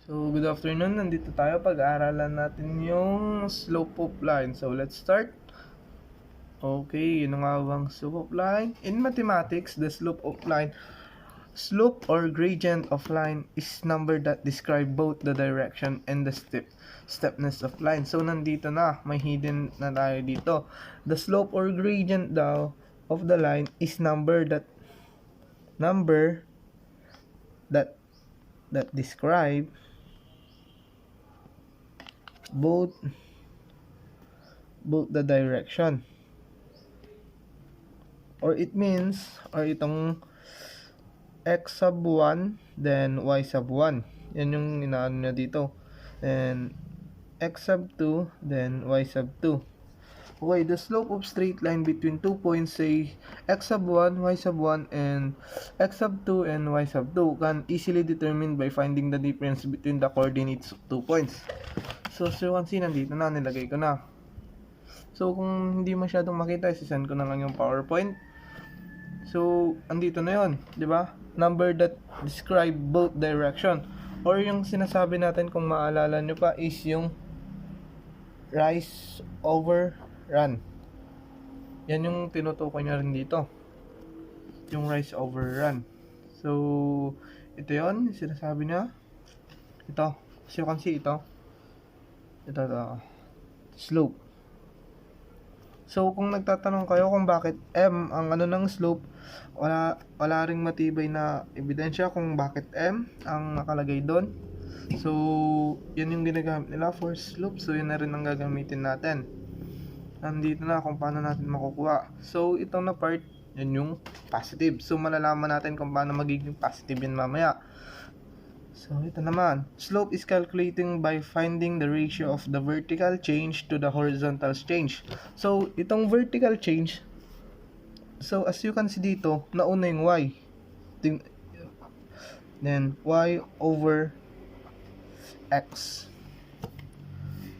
So, good afternoon. Nandito tayo. Pag-aaralan natin yung slope of line. So, let's start. Okay, yun nga bang slope of line? In mathematics, the slope or gradient of line is number that describe both the direction and the steepness of line. So, nandito na. May hidden na tayo dito. The slope or gradient daw of the line is number that describe both the direction, or it means, or itong x sub 1 then y sub 1, yan yung inaano niya dito, and x sub 2 then y sub 2. Okay, the slope of straight line between 2 points, say x sub 1, y sub 1, and x sub 2 and y sub 2 can easily determined by finding the difference between the coordinates of 2 points. So you can see, nandito na, nilagay ko na. So, kung hindi masyadong makita, isisend ko na lang yung PowerPoint. So, andito na yon, di ba? Number that describe both direction. Or yung sinasabi natin, kung maalala nyo pa, is yung rise over run. Yan yung tinutukoy niya rin dito. Yung rise over run. So, ito yon, yung sinasabi niya. Ito. As you can see, ito. Ito. Slope. So, kung nagtatanong kayo kung bakit M ang ano ng slope, wala ring matibay na ebidensya kung bakit M ang nakalagay doon. So, yan yung ginagamit nila for slope. So, yun na rin ang gagamitin natin. Nandito na kung paano natin makukuha. So, itong na part, yan yung positive. So, malalaman natin kung paano magiging positive yan mamaya. So, ito naman. Slope is calculating by finding the ratio of the vertical change to the horizontal change. So, itong vertical change, so as you can see dito, nauna yung y. Then, y over x.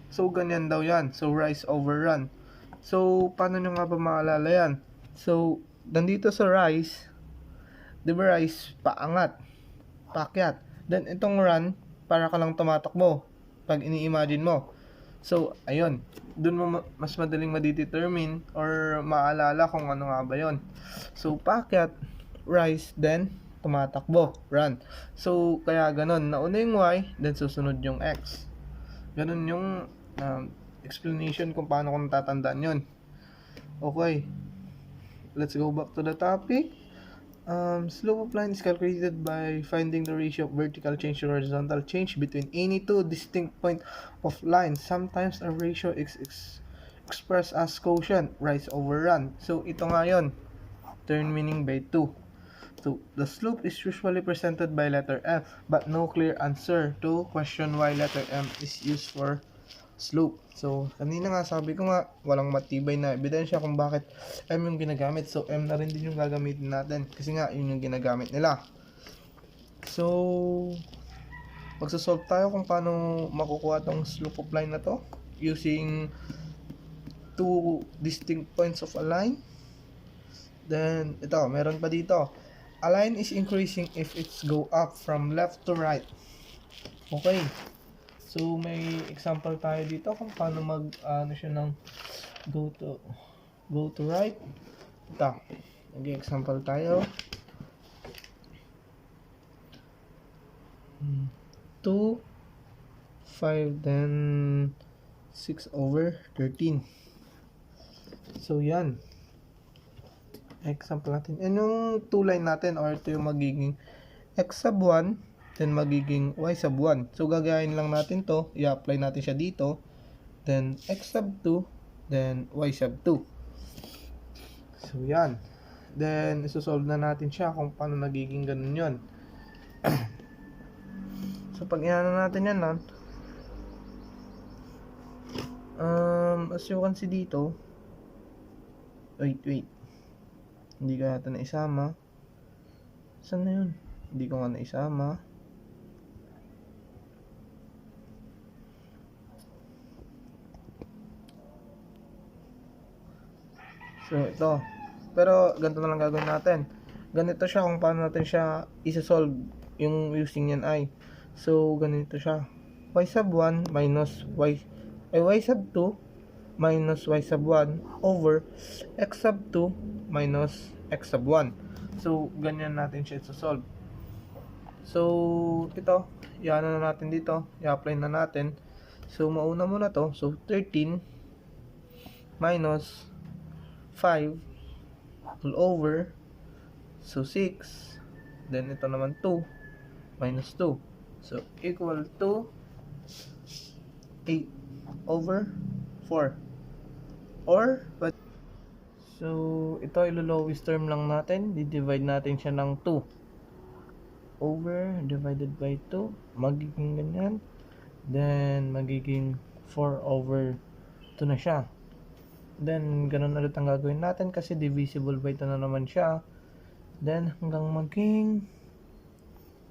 So, ganyan daw yan. So, rise over run. So, paano nyo nga ba maalala yan? So, nandito sa rise, di ba rise, paangat, paakyat. Then, itong run, para ka lang tumatakbo pag ini-imagine mo. So, ayun. Doon mo mas madaling ma-determine or maalala kung ano nga ba yon. So, paakyat, rise, then tumatakbo, run. So, kaya ganun. Nauna yung y, then susunod yung x. Ganun yung explanation kung paano ko natatandaan yun. Okay. Let's go back to the topic. Slope of line is calculated by finding the ratio of vertical change to horizontal change between any two distinct point of line. Sometimes a ratio is expressed as quotient, rise over run. So, ito nga yun. Turn meaning by 2. So, the slope is usually presented by letter M, but no clear answer to question why letter M is used for slope. So, kanina nga sabi ko nga, walang matibay na ebidensya kung bakit M yung ginagamit. So, M na rin din yung gagamitin natin. Kasi nga, yun yung ginagamit nila. So, magsasolve tayo kung paano makukuha tong slope of line na to using two distinct points of a line. Then, ito, meron pa dito. A line is increasing if it's go up from left to right. Okay. So, may example tayo dito kung paano ano siya ng go to right. Ito. Nag-example tayo. 2, 5, then 6 over 13. So, yan. Example natin. And yung two line natin, or ito yung magiging x sub 1, then magiging y sub 1. So, gagayahin lang natin to. I-apply natin siya dito. Then, x sub 2, then y sub 2. So, yan. Then, isosolve na natin siya kung paano nagiging ganun yun. So, pag inano natin yan lang, as you can see dito, wait. Hindi ko yata naisama. Saan na yun? Hindi ko nga naisama. So, ito. Pero, ganito na lang gagawin natin. Ganito siya kung paano natin siya isa-solve yung using yan ay. So, ganito siya. Y sub 1 minus y sub 2 minus y sub 1 over x sub 2 minus x sub 1. So, ganyan natin siya i-solve. So, ito, i-ano na natin dito, i-apply na natin. So, mauna muna to. So, 13 minus 5 all over. So, 6. Then, ito naman 2 minus 2. So, equal to 8 over 4. Or, but, so, ito ilo-lowest term lang natin. Di-divide natin siya ng 2. Over, divided by 2. Magiging ganyan. Then, magiging 4 over 2 na siya. Then, ganun ulit ang gagawin natin kasi divisible by 2 na naman siya. Then, hanggang maging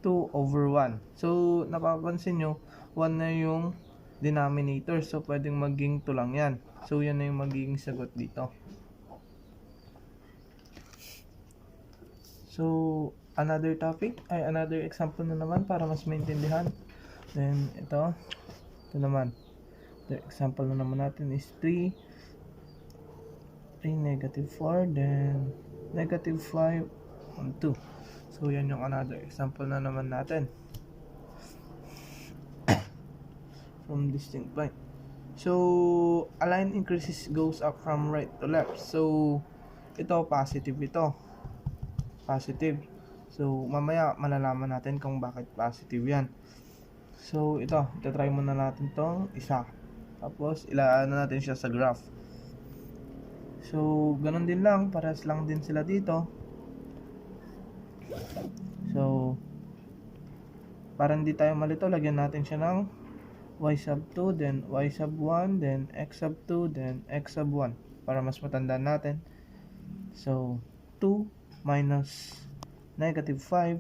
2 over 1. So, napapansin nyo, 1 na yung denominator. So, pwedeng maging 2 lang yan. So, yan na yung magiging sagot dito. So, another example na naman para mas maintindihan. Then, ito naman. The example na naman natin is 3 negative 4, then negative 5 on 2. So, yan yung another example na naman natin. From distinct point. So, a line increases goes up from right to left. So, ito positive ito. Positive. So, mamaya malalaman natin kung bakit positive yan. So, ito try muna natin tong isa. Tapos, ilaan natin siya sa graph. So, ganun din lang. Parehas lang din sila dito. So, para hindi tayo malito, lagyan natin siya ng y sub 2, then y sub 1, then x sub 2, then x sub 1. Para mas matandaan natin. So, 2 minus negative 5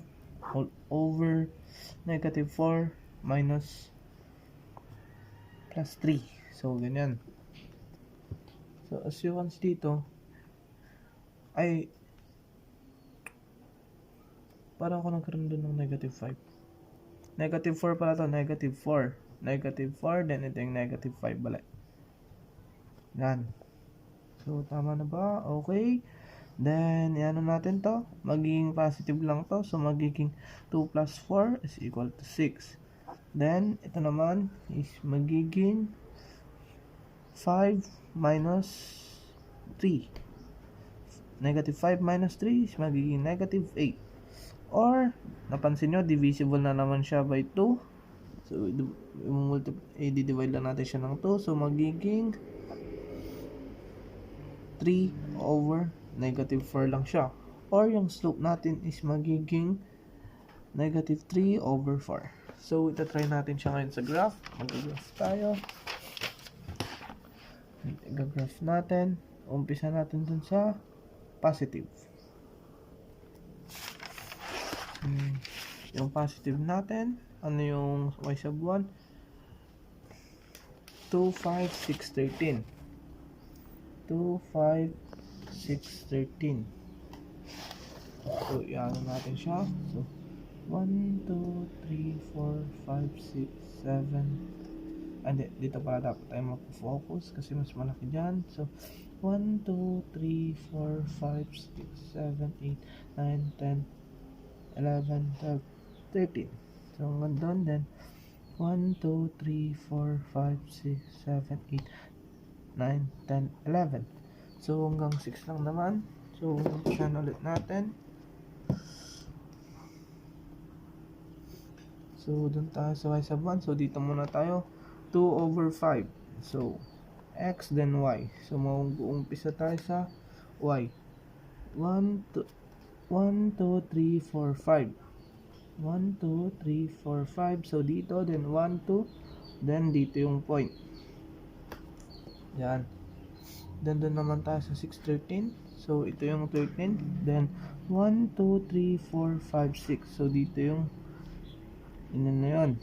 all over negative 4 minus plus 3. So, ganyan. So, as you can see dito, ay, parang ako nagkaroon doon ng negative 5. Negative 4 pala to, negative 4. Negative 4, then ito yung negative 5 balik. Yan. So, tama na ba? Okay. Then, ano natin to? Magiging positive lang to. So, magiging 2 plus 4 is equal to 6. Then, ito naman is magiging 5 minus 3. Negative 5 minus 3 is magiging negative 8. Or, napansin nyo, divisible na naman siya by 2. So, i-divide lang natin siya ng 2. So, magiging 3 over negative 4 lang siya. Or, yung slope natin is magiging negative 3 over 4. So, itatry natin siya ngayon sa graph. Mag-graph tayo. I-graph natin. Umpisa natin dun sa positive. Yung positive natin, ano yung y sub 1? 2, 5, 6, 13. 2, 5, 6, 13. So, i-ano natin siya. So, 1, 2, 3, 4, 5, 6, 7. And dito pala dapat tayo mag-focus kasi mas malaki dyan. So, 1, 2, 3, 4, 5, 6, 7, 8, 9, 10, 11, 12, 13. So, hanggang doon then 1, 2, 3, 4, 5, 6, 7, 8, 9, 10, 11. So, hanggang 6 lang naman. So, umpisa ulit natin. So, doon tayo sa y sub 1. So, dito muna tayo. 2 over 5. So, x then y. So, mag-uumpisa tayo sa y. 1, 2, 3, 4, 5. 1, 2, 3, 4, 5. So, dito, then 1, 2. Then, dito yung point. Yan. Then, doon naman tayo sa 6, 13. So, ito yung 13. Then, 1, 2, 3, 4, 5, 6. So, dito yung yun na yun.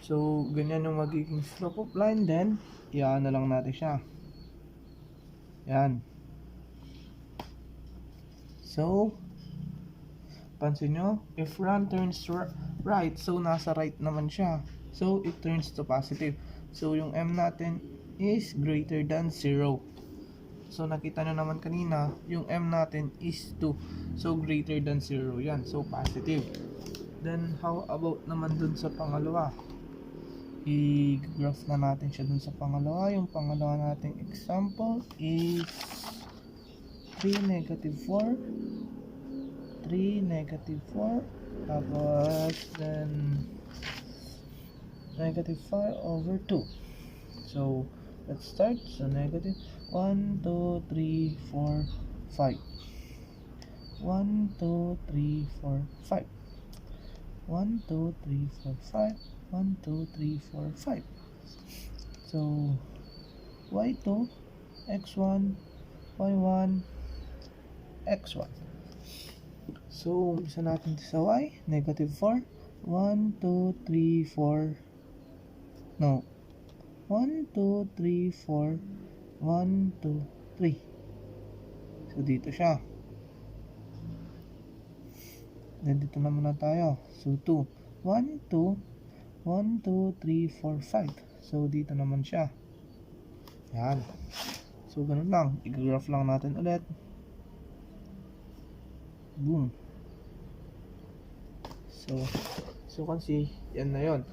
So, ganyan yung magiging slope of line. Then, iyan na lang natin siya. Yan. So, Pansin nyo, if run turns right, so nasa right naman siya. So, it turns to positive. So, yung m natin is greater than 0. So, nakita nyo naman kanina, yung m natin is 2. So, greater than 0 yan. So, positive. Then, how about naman dun sa pangalawa? I-graph na natin siya dun sa pangalawa. Yung pangalawa nating example is 3, negative 4. 3, negative 4. Tapos, then, negative 5 over 2. So, let's start. So, negative 1, 2, 3, 4, 5. 1, 2, 3, 4, 5. 1, 2, 3, 4, 5. 1, 2, 3, 4, 5. So, y2, x1, y1, x1. So, umpisa natin sa y. Negative 4. 1, 2, 3, 4. No. 1, 2, 3, 4. 1, 2, 3. So, dito siya. Then, dito naman na tayo. So, 2. 1, 2. 1, 2, 3, 4, 5. So, dito naman siya. Yan. So, ganun lang. I-graph lang natin ulit. Boom. So can see, yan na yon.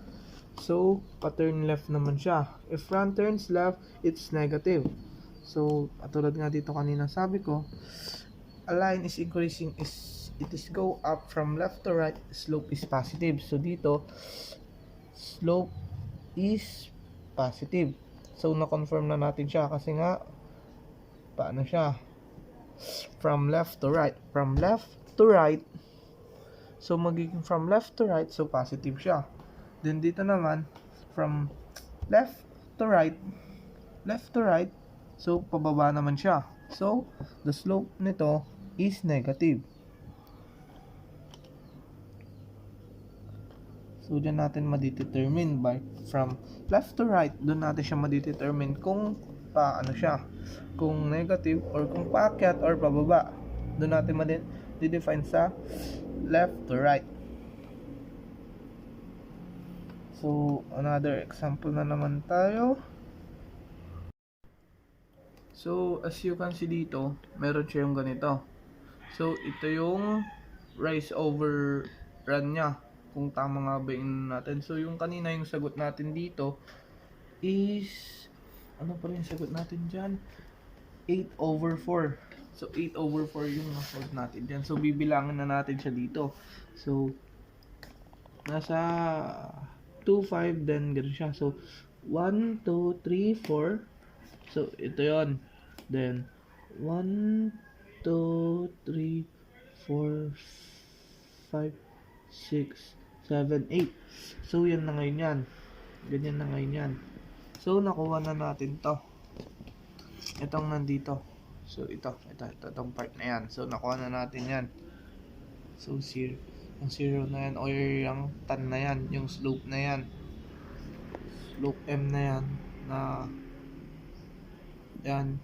So, pa-turn left naman siya. If front turns left, it's negative. So, katulad nga dito kanina sabi ko, a line is increasing, it is go up from left to right, slope is positive. So, dito, slope is positive. So, na-confirm na natin siya kasi nga, paano siya? From left to right. From left to right. So, magiging from left to right. So, positive siya. Then, dito naman, from left to right. Left to right. So, pababa naman siya. So, the slope nito is negative. So, dyan natin ma-determine by from left to right. Doon natin siya ma-determine kung paano siya. Kung negative or kung paakyat or pababa. Doon natin ma-define sa left to right. So, another example na naman tayo. So, as you can see dito, meron siya yung ganito. So, ito yung rise over run niya. Kung tama nga ba yun natin. So, yung kanina yung sagot natin dito is, ano pa rin yung sagot natin dyan? 8 over 4. So, 8 over 4 yung nasagot natin dyan. So, bibilangin na natin siya dito. So, nasa 2, 5, then gano'n siya. So, 1, 2, 3, 4. So, ito yon. Then, 1, 2, 3, 4, 5, 6, 7, 8. So, yan na ngayon yan. Ganyan na ngayon yan. So, nakuha na natin to. Itong nandito. So, itong part na yan. So, nakuha na natin yan. So, yung 0 na yan, or yung tan na yan, yung slope na yan. Slope M na yan, na yan.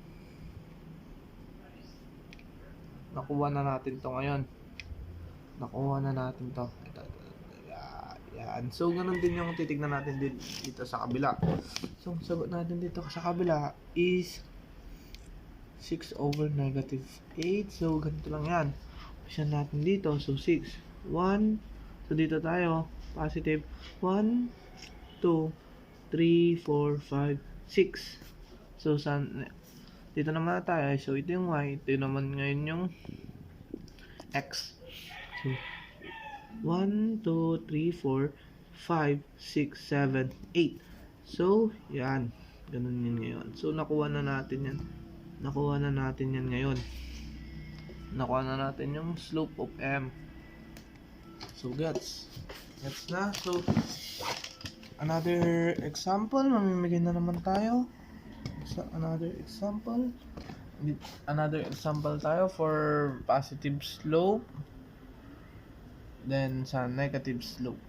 Nakuha na natin to ngayon. Nakuha na natin to. Yan. So, ganun din yung titignan natin dito sa kabila. So, ang sagot natin dito sa kabila is 6 over negative 8. So, ganito lang yan. Umpisa natin dito. So, 6. 1. So, dito tayo. Positive. 1, 2, 3, 4, 5, 6. So, dito naman na tayo. So, ito yung y. Ito naman ngayon yung x. So, 1, 2, 3, 4, 5, 6, 7, 8. So, yan. Ganun yun ngayon. So, nakuha na natin yan. Nakuha na natin yan ngayon. Nakuha na natin yung slope of M. So, gets na. So, another example. Mamimigay na naman tayo. So, another example tayo for positive slope. Then, sa negative slope.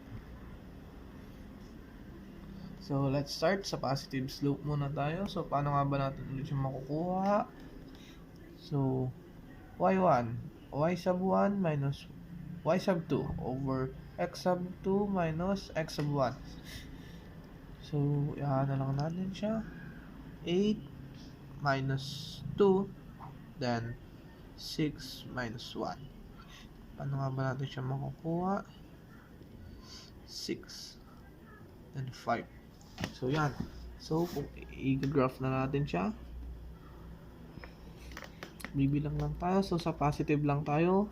So, let's start sa positive slope muna tayo. So, paano nga ba natin ulit yung makukuha? So, y1. y sub 1 minus y sub 2 over x sub 2 minus x sub 1. So, yan na lang natin siya. 8 minus 2, then 6 minus 1. Paano nga ba natin siya makukuha? 6, then 5. So, yan. So, kung i-graph na natin siya, bibilang lang tayo. So, sa positive lang tayo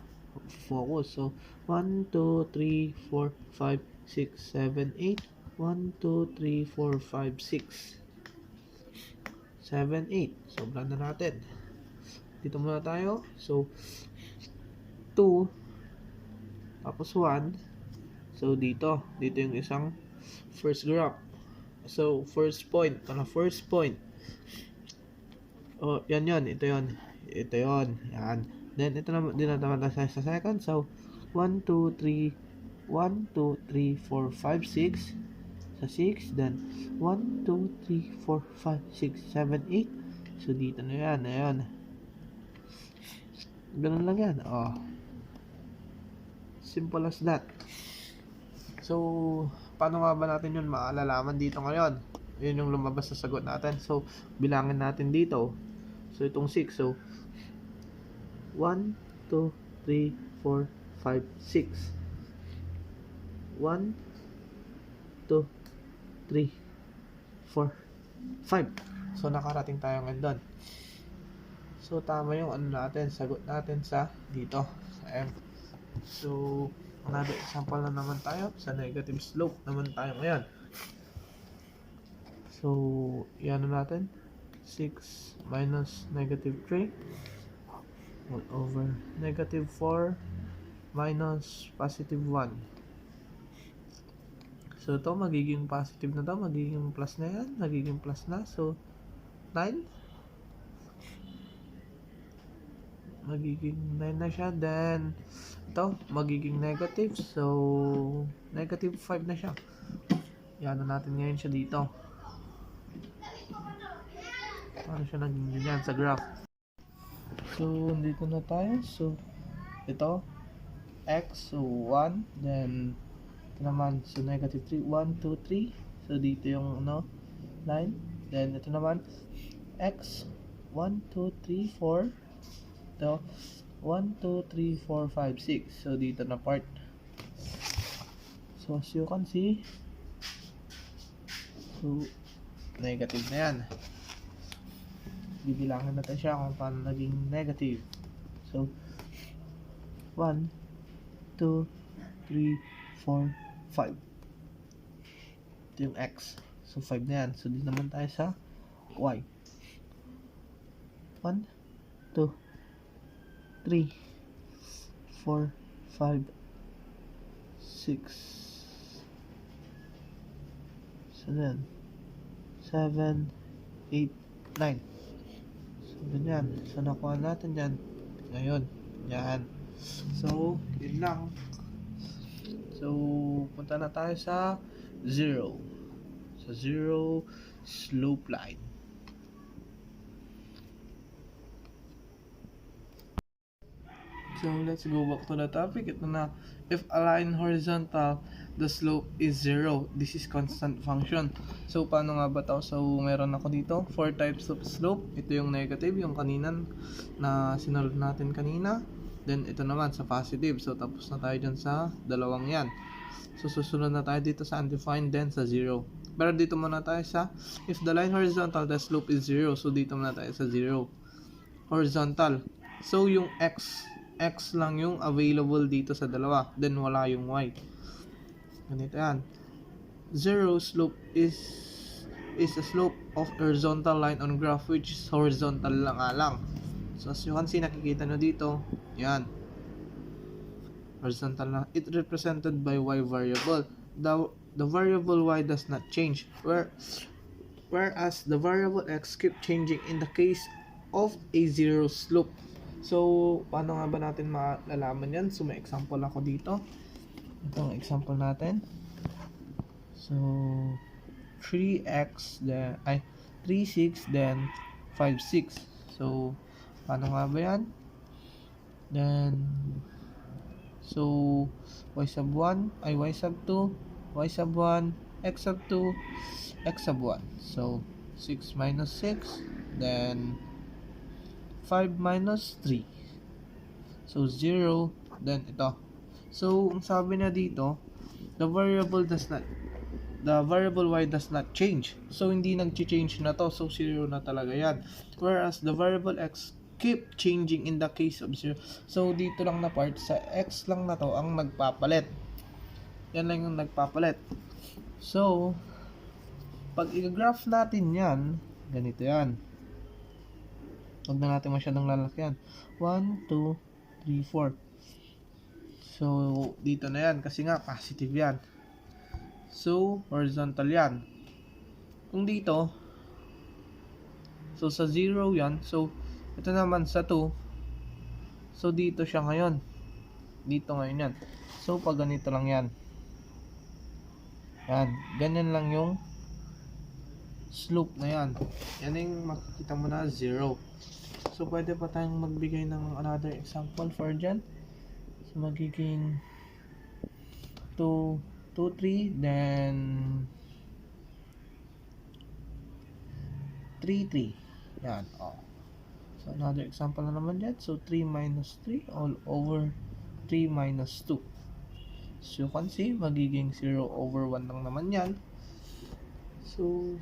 focus. So, 1, 2, 3, 4, 5, 6, 7, 8. 1, 2, 3, 4, 5, 6, 7, 8. Sobrang na natin. Dito muna tayo. So, 2, tapos 1. So, dito yung isang first graph. So, first point. First point. Oh, yan. Ito yon. Yan. Then, ito naman, din naman tayo sa second. So, 1, 2, 3, 1, 2, 3, 4, 5, 6. Sa 6. Then, 1, 2, 3, 4, 5, 6, 7, 8. So, dito na yan. Ayan. Ganun lang yan. Oh. Simple as that. So, paano nga ba natin yun maalalaman dito ngayon? Yun yung lumabas sa sagot natin. So, bilangin natin dito. So, itong 6. So, 1, 2, 3, 4, 5, 6. 1, 2, 3, 4, 5. So, nakarating tayo ngayon doon. So, tama yung ano natin, sagot natin sa dito, sa M. So, another example na naman tayo. Sa negative slope naman tayo ngayon. So, yan na natin. 6 minus negative 3 all over negative 4 minus positive 1. So, ito magiging positive na to. Magiging plus na yan. Magiging plus na. So, 9. Magiging 9 na siya. Then, ito, magiging negative. So, negative 5 na siya. Yan na natin ngayon siya dito. Paano siya naging ganyan sa graph? So, dito na tayo. So, ito, x. So, 1. Then, ito naman. So, negative 3. 1, 2, 3. So, dito yung, 9. Then, ito naman, x. 1, 2, 3, 4. Ito, 1, 2, 3, 4, 5, 6. So, dito na part. So, as you can see, so, negative na yan. Bibilangin natin siya kung paano naging negative. So, 1, 2, 3, 4, 5. Ito yung x. So, 5 na yan. So, dito naman tayo sa y. 1, 2, 3, 4, 5, 6, 7, 7, 8, 9. So, ganyan. So, nakuha natin yan. Ngayon. Yan. So, yun lang. So, punta na tayo sa 0. Sa 0 slope line. So, let's go back to the topic. Ito na. If a line horizontal, the slope is 0. This is constant function. So, paano nga ba ito? So, meron ako dito 4 types of slope. Ito yung negative, yung kanina na sinulod natin kanina. Then, ito naman sa positive. So, tapos na tayo dyan sa dalawang yan. So, susunod na tayo dito sa undefined, then sa 0. Pero dito muna tayo sa if the line horizontal, the slope is 0. So, dito muna tayo sa 0. Horizontal. So, yung x lang yung available dito sa dalawa. Then, wala yung y. Ganito yan. 0 slope is a slope of horizontal line on graph which is horizontal lang lang. So, as you can see, nakikita nyo dito. Yan. Horizontal lang. It represented by y variable. The variable y does not change. Whereas the variable x keep changing in the case of a 0 slope. So, paano nga ba natin malalaman yan? So, may example ako dito. Itong example natin. So, 3x, then, 3, 6, then 5, 6. So, paano nga ba yan? Then, So, y sub 1 ay y sub 2, y sub 1, x sub 2, x sub 1. So, 6 minus 6, then 5 minus 3. So, 0, then ito. So, ang sabi na dito, the variable y does not change. So, hindi nag-change na to. So, 0 na talaga yan. Whereas, the variable x keep changing in the case of 0. So, dito lang na part, sa x lang na to ang nagpapalit. Yan lang yung nagpapalit. So, pag i-graph natin yan, ganito yan. Huwag na natin masyadong lalakyan. 1, 2, 3, 4. So, dito na yan. Kasi nga, positive yan. So, horizontal yan. Kung dito, so sa 0 yan. So, ito naman sa 2. So, dito siya ngayon. Dito ngayon yan. So, pag ganito lang yan. Yan. Ganyan lang yung slope na yan. Yan yung makikita mo na 0. So, pwede pa tayong magbigay ng another example for dyan. So, magiging 2, 3, then 3, 3. Yan. Oh. So, another example na naman dyan. So, 3 minus 3 all over 3 minus 2. So, you can see, magiging 0 over 1 lang naman yan. So,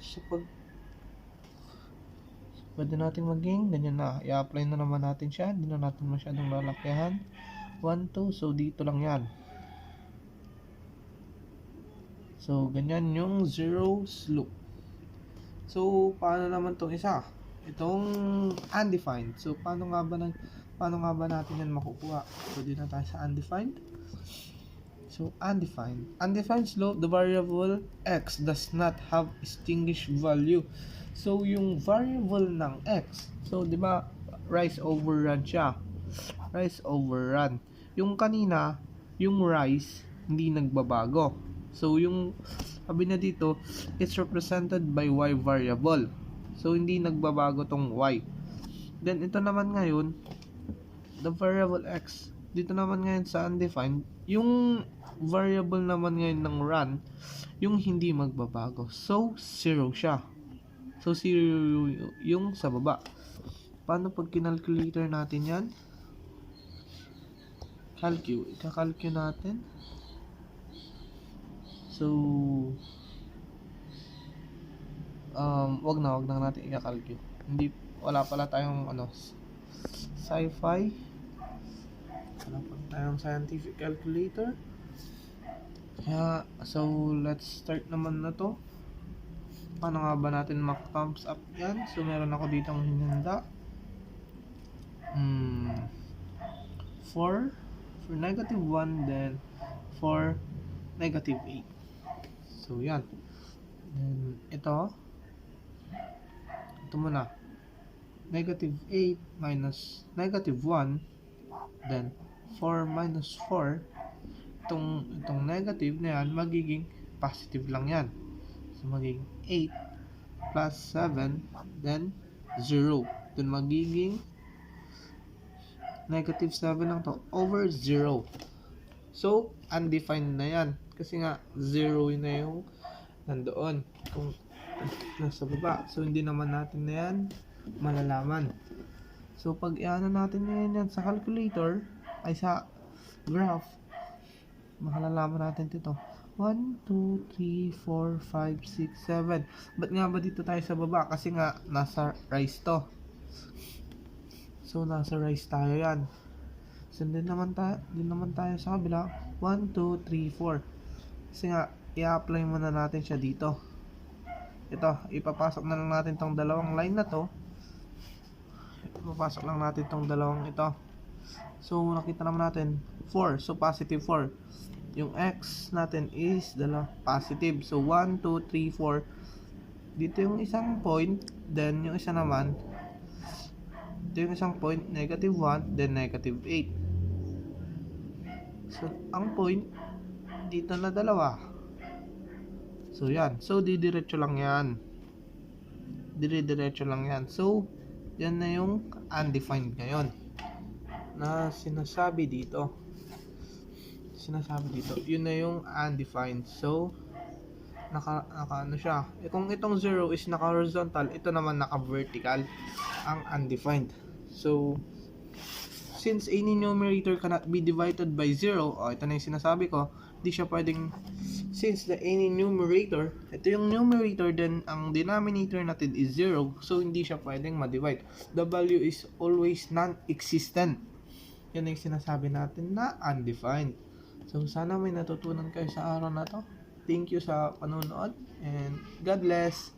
pwede natin maging ganyan na. I-apply na naman natin siya. Hindi na natin masyadong lalakyahan. 1, 2. So, dito lang yan. So, ganyan yung 0 slope. So, paano naman tong isa? Itong undefined. So, paano nga ba natin yan makukuha? Pwede na tayo sa undefined. So, undefined. Undefined slope, the variable x does not have distinguished value. So, yung variable ng x, so, di ba, rise over run siya. Rise over run. Yung kanina, yung rise, hindi nagbabago. So, yung, sabi na dito, it's represented by y variable. So, hindi nagbabago tong y. Then, ito naman ngayon, the variable x, dito naman ngayon sa undefined, yung variable naman ngayon ng run, yung hindi magbabago. So, 0 siya. So, 0 yung sa baba. Paano pag kinalculator natin yan? Ika-calculate natin. So, wag na natin i-calculate. Wala pala tayong sci-fi. Wala pala tayong scientific calculator. Kaya, so, let's start naman na to. Paano nga ba natin mag-thumbs up yan? So, meron ako ditong hinanda. 4 for negative 1, then for negative 8. So, yan. Then, ito muna. Negative 8 minus negative 1, then 4 minus 4. Itong negative na yan, magiging positive lang yan. So, magiging 8 plus 7, then 0. Then, magiging negative 7 lang to over 0. So, undefined na yan. Kasi nga, 0 na yung nandoon. Kung nasa baba. So, hindi naman natin na yan malalaman. So, pag i-ano natin yan sa calculator, ay sa graph, makalalaman natin dito. 1, 2, 3, 4, 5, 6, 7. Ba't nga ba dito tayo sa baba? Kasi nga, nasa rise to. So, nasa rise tayo yan. So, din naman tayo sa kabila. 1, 2, 3, 4. Kasi nga, i-apply muna natin siya dito. Ito, ipapasok na lang natin tong dalawang line na to. Ipapasok lang natin tong dalawang ito. So, nakita naman natin 4. So, positive 4. Yung x natin is positive. So, 1, 2, 3, 4. Dito yung isang point. Then, yung isa naman, dito yung isang point, negative 1, then negative 8. So, ang point, dito na dalawa. So, yan. So, didiretso lang yan. Didiretso lang yan. So, yan na yung undefined ngayon na sinasabi dito. sinasabi dito, yun na yung undefined. So, naka ano siya. Kung itong 0 is naka-horizontal, ito naman naka-vertical, ang undefined. So, since any numerator cannot be divided by 0, ito na yung sinasabi ko, di siya pwedeng, since the any numerator, ito yung numerator, then ang denominator natin is 0, so hindi siya pwedeng ma-divide. The value is always non-existent. Yan yung sinasabi natin na undefined. So, sana may natutunan kayo sa araw na to. Thank you sa panonood, and God bless.